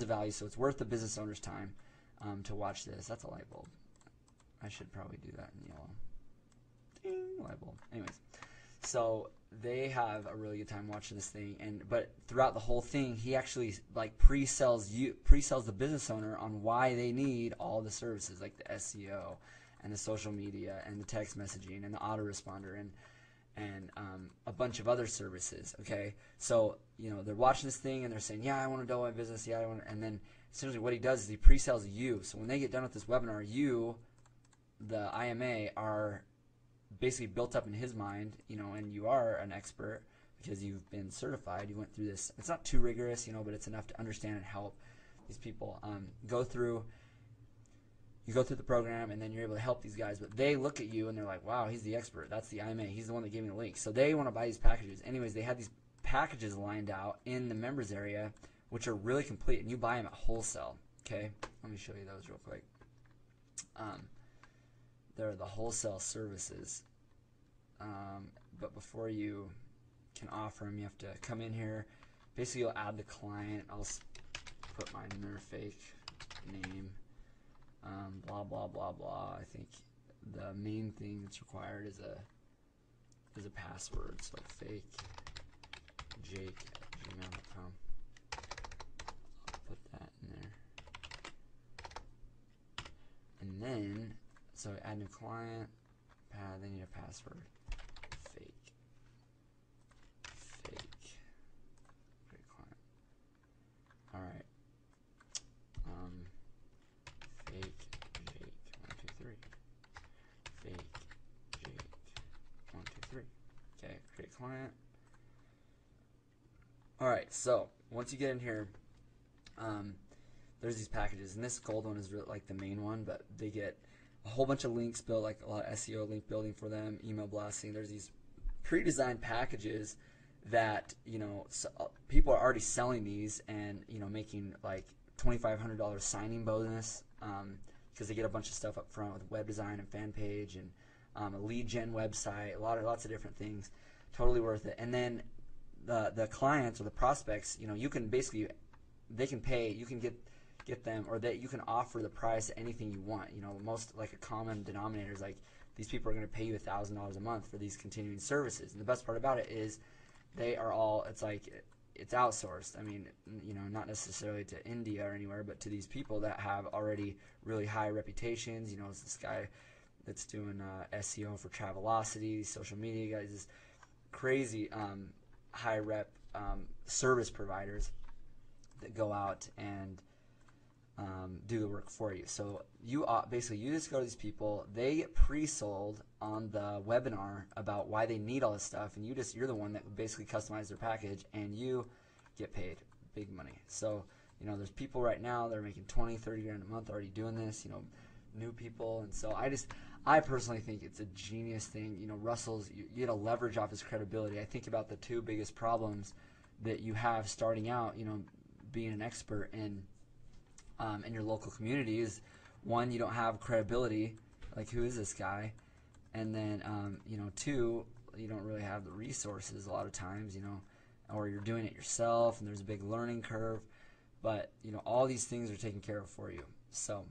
of value, so it's worth the business owner's time to watch this. That's a light bulb. I should probably do that in yellow. Ding, light bulb. Anyways, so they have a really good time watching this thing, but throughout the whole thing, he actually like pre-sells the business owner on why they need all the services like the SEO and the social media and the text messaging and the autoresponder and a bunch of other services. Okay, so they're watching this thing and they're saying, yeah, I want to double my business, yeah, I want, and then essentially what he does is he pre-sells you. So when they get done with this webinar, you, the IMA, are basically built up in his mind, and you are an expert because you've been certified. You went through this. It's not too rigorous, but it's enough to understand and help these people go through. You go through the program, and then you're able to help these guys. But they look at you, and they're like, wow, he's the expert. That's the IMA. He's the one that gave me the link. So they want to buy these packages. Anyways, they had these packages lined out in the members area, which are really complete, and you buy them at wholesale. Okay, let me show you those real quick. They're the wholesale services. But before you can offer them, you have to come in here. Basically, you'll add the client. I'll put my Nerfake name. Blah blah blah blah. I think the main thing that's required is a password. So fakejake@gmail.com. I'll put that in there. And then, so add new client. They need a password. Fake. Great client. All right. Fake Jake 123. Fake Jake 123. Okay, create client. All right. So once you get in here, there's these packages, and this gold one is really like the main one, but they get a whole bunch of links built, like a lot of SEO link building for them, email blasting. There's these pre-designed packages that people are already selling these and making like $2,500 signing bonus because they get a bunch of stuff up front with web design and fan page and a lead gen website, lots of different things. Totally worth it. And then the clients or the prospects, you can basically, they can pay, you can get them, or that you can offer the price at anything you want. Most, like, a common denominator is like, these people are going to pay you $1,000 a month for these continuing services. And the best part about it is they are all, it's outsourced. I mean, not necessarily to India or anywhere, but to these people that have already really high reputations. It's this guy that's doing SEO for Travelocity, social media guys, this crazy high rep service providers that go out and do the work for you. So you basically, you just go to these people, they get pre-sold on the webinar about why they need all this stuff, and you're the one that basically customize their package, and you get paid big money. So there's people right now that are making 20, 30 grand a month already doing this, new people. And so I personally think it's a genius thing. Russell's, you get to leverage off his credibility. I think about the two biggest problems that you have starting out, being an expert in your local community is, one, you don't have credibility, like, who is this guy? And then two, you don't really have the resources a lot of times, or you're doing it yourself and there's a big learning curve. But all these things are taken care of for you. So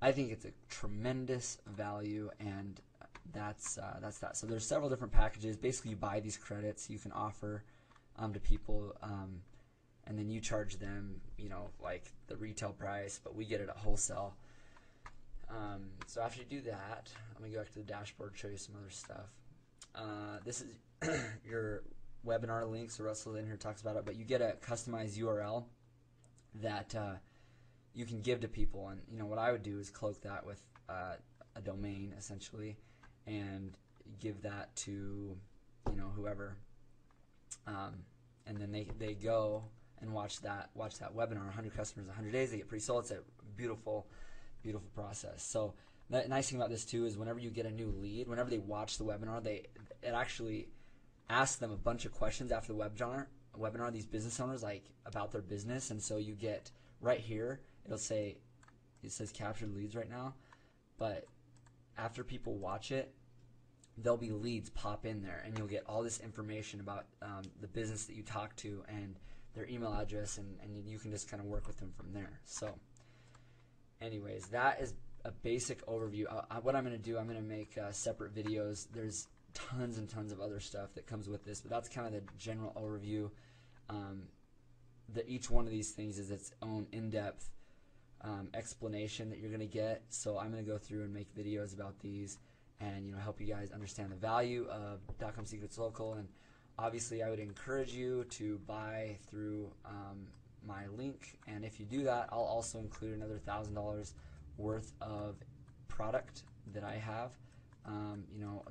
I think it's a tremendous value, and that's that. So there's several different packages. Basically, you buy these credits you can offer to people, and then you charge them, like the retail price, but we get it at wholesale. So after you do that, let me go back to the dashboard, show you some other stuff. This is your webinar link. So Russell in here talks about it, but you get a customized URL that you can give to people. And what I would do is cloak that with a domain essentially, and give that to whoever, and then they go and watch that webinar. 100 customers, 100 days, they get pre-sold. It's a beautiful process. So the nice thing about this too is whenever you get a new lead, whenever they watch the webinar, it actually asks them a bunch of questions after the webinar, these business owners, like, about their business. And so you get right here, it says captured leads right now, but after people watch it, there'll be leads pop in there, and you'll get all this information about the business that you talk to and their email address, and you can just kind of work with them from there. So anyways, that is a basic overview. What I'm going to do, I'm going to make separate videos. There's tons and tons of other stuff that comes with this, but that's kind of the general overview. Each one of these things is its own in-depth explanation that you're going to get. So I'm going to go through and make videos about these, and help you guys understand the value of .com Secrets Local. And obviously, I would encourage you to buy through my link, and if you do that, I'll also include another $1,000 worth of product that I have. I'll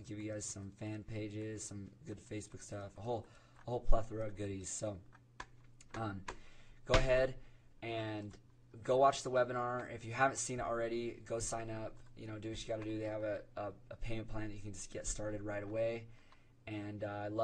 give you guys some fan pages, some good Facebook stuff, a whole plethora of goodies. So go ahead and go watch the webinar. If you haven't seen it already, go sign up. Do what you got to do. They have a payment plan that you can just get started right away. And I love